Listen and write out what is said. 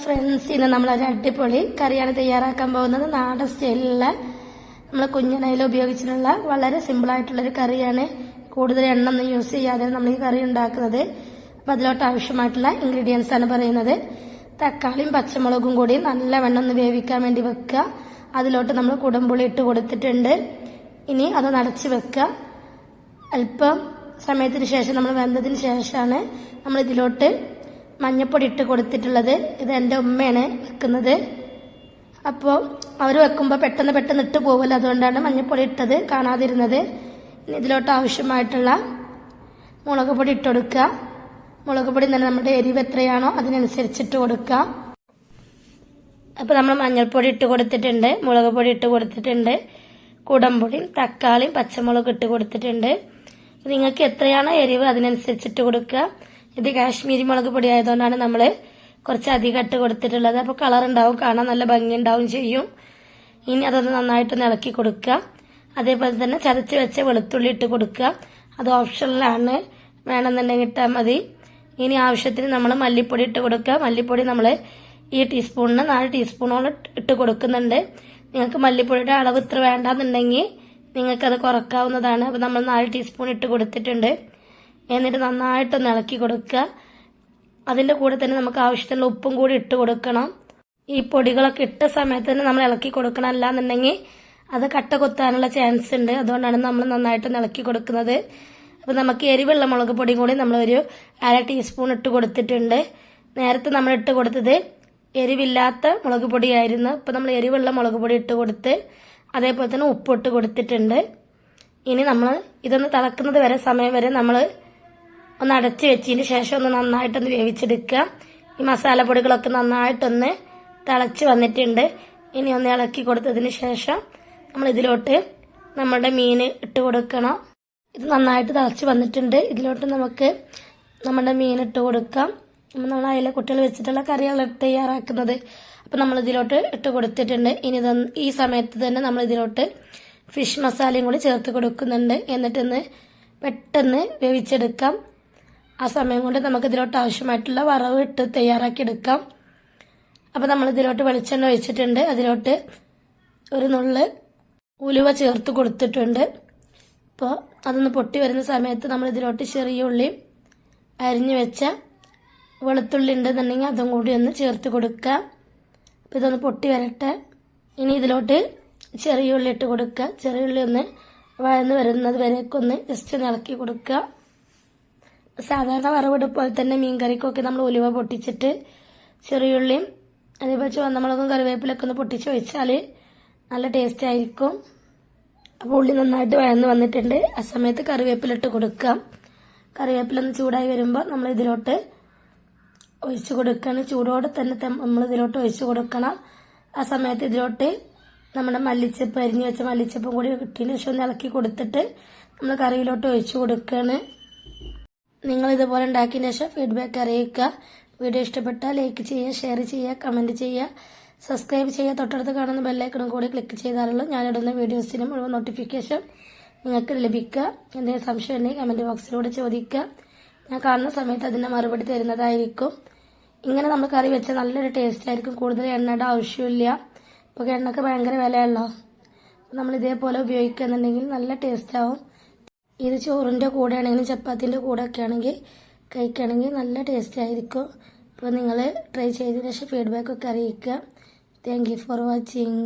Friends, ഇന്ന് നമ്മളൊരു അടിപൊളി കറിയാണ് തയ്യാറാക്കാൻ പോകുന്നത്. നാടൻ സ്റ്റൈലിലുള്ള നമ്മൾ കുഞ്ഞിനയിൽ ഉപയോഗിച്ചിട്ടുള്ള വളരെ സിമ്പിളായിട്ടുള്ളൊരു കറിയാണ്. കൂടുതൽ എണ്ണ ഒന്നും യൂസ് ചെയ്യാതെ നമ്മൾ ഈ കറി ഉണ്ടാക്കുന്നത്. അപ്പം അതിലോട്ട് ആവശ്യമായിട്ടുള്ള ഇൻഗ്രീഡിയൻസ് ആണ് പറയുന്നത്. തക്കാളിയും പച്ചമുളകും കൂടി നല്ല വെണ്ണം ഒന്ന് വേവിക്കാൻ വേണ്ടി വെക്കുക. അതിലോട്ട് നമ്മൾ കുടംപുളി ഇട്ട് കൊടുത്തിട്ടുണ്ട്. ഇനി അത് നടച്ച് വെക്കുക. അല്പം സമയത്തിന് ശേഷം നമ്മൾ വെന്തതിന് ശേഷമാണ് നമ്മൾ ഇതിലോട്ട് മഞ്ഞപ്പൊടി ഇട്ട് കൊടുത്തിട്ടുള്ളത്. ഇത് എൻ്റെ ഉമ്മയാണ് വെക്കുന്നത്. അപ്പോൾ അവർ വെക്കുമ്പോൾ പെട്ടെന്ന് ഇട്ട് പോകുമല്ലോ, അതുകൊണ്ടാണ് മഞ്ഞപ്പൊടി ഇട്ടത് കാണാതിരുന്നത്. ഇനി ഇതിലോട്ട് ആവശ്യമായിട്ടുള്ള മുളക് പൊടി ഇട്ട് കൊടുക്കുക. മുളക് പൊടി തന്നെ നമ്മുടെ എരിവ് എത്രയാണോ അതിനനുസരിച്ചിട്ട് കൊടുക്കുക. അപ്പോൾ നമ്മൾ മഞ്ഞൾപ്പൊടി ഇട്ട് കൊടുത്തിട്ടുണ്ട്, മുളക് പൊടി ഇട്ട് കൊടുത്തിട്ടുണ്ട്, കുടംപുളിയും തക്കാളിയും പച്ചമുളക് ഇട്ട് കൊടുത്തിട്ടുണ്ട്. നിങ്ങൾക്ക് എത്രയാണോ എരിവ് അതിനനുസരിച്ചിട്ട് കൊടുക്കുക. ഇത് കാശ്മീരി മുളക് പൊടി ആയതുകൊണ്ടാണ് നമ്മൾ കുറച്ച് അധികം ഇട്ട് കൊടുത്തിട്ടുള്ളത്. അപ്പോൾ കളർ ഉണ്ടാവും, കാണാൻ നല്ല ഭംഗി ഉണ്ടാവും ചെയ്യും. ഇനി അതൊന്ന് നന്നായിട്ടൊന്ന് ഇളക്കി കൊടുക്കുക. അതേപോലെ തന്നെ ചതച്ച് വെച്ച വെളുത്തുള്ളി ഇട്ട് കൊടുക്കുക. അത് ഓപ്ഷനിലാണ്, വേണമെന്നുണ്ടെങ്കിൽ ഇട്ടാൽ മതി. ഇനി ആവശ്യത്തിന് നമ്മൾ മല്ലിപ്പൊടി ഇട്ട് കൊടുക്കുക. മല്ലിപ്പൊടി നമ്മൾ ഈ ടീസ്പൂണിന് 4 ടീസ്പൂണോളം ഇട്ട് കൊടുക്കുന്നുണ്ട്. നിങ്ങൾക്ക് മല്ലിപ്പൊടിയുടെ അളവ് ഇത്ര വേണ്ടാന്നുണ്ടെങ്കിൽ നിങ്ങൾക്കത് കുറക്കാവുന്നതാണ്. അപ്പോൾ നമ്മൾ 4 ടീസ്പൂൺ ഇട്ട് കൊടുത്തിട്ടുണ്ട്. എന്നിട്ട് നന്നായിട്ടൊന്ന് ഇളക്കി കൊടുക്കുക. അതിൻ്റെ കൂടെ തന്നെ നമുക്ക് ആവശ്യത്തിനുള്ള ഉപ്പും കൂടി ഇട്ട് കൊടുക്കണം. ഈ പൊടികളൊക്കെ ഇട്ട സമയത്ത് തന്നെ നമ്മൾ ഇളക്കി കൊടുക്കണം, അല്ലാന്നുണ്ടെങ്കിൽ അത് കട്ട കൊത്താനുള്ള ചാൻസ് ഉണ്ട്. അതുകൊണ്ടാണ് നമ്മൾ നന്നായിട്ടൊന്ന് ഇളക്കി കൊടുക്കുന്നത്. അപ്പോൾ നമുക്ക് എരിവുള്ള മുളക് പൊടിയും കൂടി നമ്മളൊരു 1/2 ടീസ്പൂൺ ഇട്ട് കൊടുത്തിട്ടുണ്ട്. നേരത്തെ നമ്മൾ ഇട്ട് കൊടുത്തത് എരിവില്ലാത്ത മുളക് പൊടിയായിരുന്നു. ഇപ്പോൾ നമ്മൾ എരിവുള്ള മുളക് പൊടി ഇട്ട് കൊടുത്ത് അതേപോലെ തന്നെ ഉപ്പിട്ട് കൊടുത്തിട്ടുണ്ട്. ഇനി നമ്മൾ ഇതൊന്ന് തിളക്കുന്നത് വരെ സമയം വരെ നമ്മൾ ഒന്ന് അടച്ച് വെച്ചതിന് ശേഷം ഒന്ന് നന്നായിട്ടൊന്ന് വേവിച്ചെടുക്കുക. ഈ മസാലപ്പൊടികളൊക്കെ നന്നായിട്ടൊന്ന് തിളച്ച് വന്നിട്ടുണ്ട്. ഇനി ഒന്ന് ഇളക്കി കൊടുത്തതിന് ശേഷം നമ്മൾ ഇതിലോട്ട് നമ്മുടെ മീൻ ഇട്ട് കൊടുക്കണം. ഇത് നന്നായിട്ട് തിളച്ച് വന്നിട്ടുണ്ട്. ഇതിലോട്ട് നമുക്ക് നമ്മുടെ മീൻ ഇട്ട് കൊടുക്കാം. നമ്മൾ അതിലെ കുട്ടികൾ വെച്ചിട്ടുള്ള കറികളാണ് തയ്യാറാക്കുന്നത്. അപ്പം നമ്മൾ ഇതിലോട്ട് ഇട്ട് കൊടുത്തിട്ടുണ്ട്. ഇനി ഈ സമയത്ത് തന്നെ നമ്മൾ ഇതിലോട്ട് ഫിഷ് മസാലയും കൂടി ചേർത്ത് കൊടുക്കുന്നുണ്ട്. എന്നിട്ടൊന്ന് പെട്ടെന്ന് വേവിച്ചെടുക്കാം. ആ സമയം കൊണ്ട് നമുക്ക് ഇതിലോട്ട് ആവശ്യമായിട്ടുള്ള വറവ് ഇട്ട് തയ്യാറാക്കി എടുക്കാം. അപ്പോൾ നമ്മൾ ഇതിലോട്ട് വെളിച്ചെണ്ണ ഒഴിച്ചിട്ടുണ്ട്. അതിലോട്ട് ഒരു നുള്ള് ഉലുവ ചേർത്ത് കൊടുത്തിട്ടുണ്ട്. അപ്പോൾ അതൊന്ന് പൊട്ടി വരുന്ന സമയത്ത് നമ്മൾ ഇതിലോട്ട് ചെറിയ ഉള്ളി അരിഞ്ഞു വെച്ച വെളുത്തുള്ളി ഉണ്ടെന്നുണ്ടെങ്കിൽ അതും കൂടി ഒന്ന് ചേർത്ത് കൊടുക്കുക. അപ്പോൾ ഇതൊന്ന് പൊട്ടി വരട്ടെ. ഇനി ഇതിലോട്ട് ചെറിയ ഉള്ളി ഇട്ട് കൊടുക്കുക. ചെറിയ ഉള്ളി ഒന്ന് വഴന്ന് വരുന്നത് വരേക്കൊന്ന് ജസ്റ്റ് ഒന്ന് ഇളക്കി കൊടുക്കുക. സാധാരണ വറവിട് പോലെ തന്നെ മീൻ കറിക്കൊക്കെ നമ്മൾ ഉലുവ പൊട്ടിച്ചിട്ട് ചെറിയുള്ളിയും അതേപോലെ ചുവന്നമുളകും കറിവേപ്പിലൊക്കെ ഒന്ന് പൊട്ടിച്ച് വെച്ചാൽ നല്ല ടേസ്റ്റ് ആയിരിക്കും. അപ്പോൾ ഉള്ളി നന്നായിട്ട് വഴന്ന് വന്നിട്ടുണ്ട്. ആ സമയത്ത് കറിവേപ്പിലിട്ട് കൊടുക്കാം. കറിവേപ്പിലൊന്ന് ചൂടായി വരുമ്പോൾ നമ്മൾ ഇതിലോട്ട് ഒഴിച്ച് കൊടുക്കണം. ചൂടോടെ തന്നെ നമ്മൾ ഇതിലോട്ട് ഒഴിച്ച് കൊടുക്കണം. ആ സമയത്ത് ഇതിലോട്ട് നമ്മുടെ മല്ലിച്ചപ്പ് അരിഞ്ഞ് വെച്ച മല്ലിച്ചപ്പും കൂടി കിട്ടിയതിന് ശേഷം ഒന്ന് ഇളക്കി കൊടുത്തിട്ട് നമ്മൾ കറിയിലോട്ട് ഒഴിച്ച് കൊടുക്കുകയാണ്. നിങ്ങൾ ഇതുപോലെ ഉണ്ടാക്കിയതിന് ശേഷം ഫീഡ്ബാക്ക് അറിയിക്കുക. വീഡിയോ ഇഷ്ടപ്പെട്ടാൽ ലൈക്ക് ചെയ്യുക, ഷെയർ ചെയ്യുക, കമൻറ്റ് ചെയ്യുക, സബ്സ്ക്രൈബ് ചെയ്യുക. തൊട്ടടുത്ത് കാണുന്ന ബെല്ലൈക്കണും കൂടി ക്ലിക്ക് ചെയ്താലുള്ള ഞാനിടുന്ന വീഡിയോസിന് മുഴുവൻ നോട്ടിഫിക്കേഷൻ നിങ്ങൾക്ക് ലഭിക്കുക. എന്തെങ്കിലും സംശയം ഉണ്ടെങ്കിൽ കമൻറ്റ് ബോക്സിലൂടെ ചോദിക്കുക. ഞാൻ കാണുന്ന സമയത്ത് അതിൻ്റെ മറുപടി തരുന്നതായിരിക്കും. ഇങ്ങനെ നമ്മൾ കറി വെച്ചാൽ നല്ലൊരു ടേസ്റ്റ് ആയിരിക്കും. കൂടുതൽ എണ്ണയുടെ ആവശ്യമില്ല. ഇപ്പോൾ എണ്ണയ്ക്ക് ഭയങ്കര വിലയുള്ളൂ. നമ്മൾ ഇതേപോലെ ഉപയോഗിക്കുന്നുണ്ടെങ്കിൽ നല്ല ടേസ്റ്റ് ആവും. ഇത് ചോറിൻ്റെ കൂടെ ആണെങ്കിലും ചപ്പാത്തിൻ്റെ കൂടെ ഒക്കെ ആണെങ്കിൽ കഴിക്കുകയാണെങ്കിൽ നല്ല ടേസ്റ്റ് ആയിരിക്കും. അപ്പോൾ നിങ്ങൾ ട്രൈ ചെയ്തതിന് ശേഷം ഫീഡ്ബാക്ക് ഒക്കെ അറിയിക്കുക. Thank you for watching.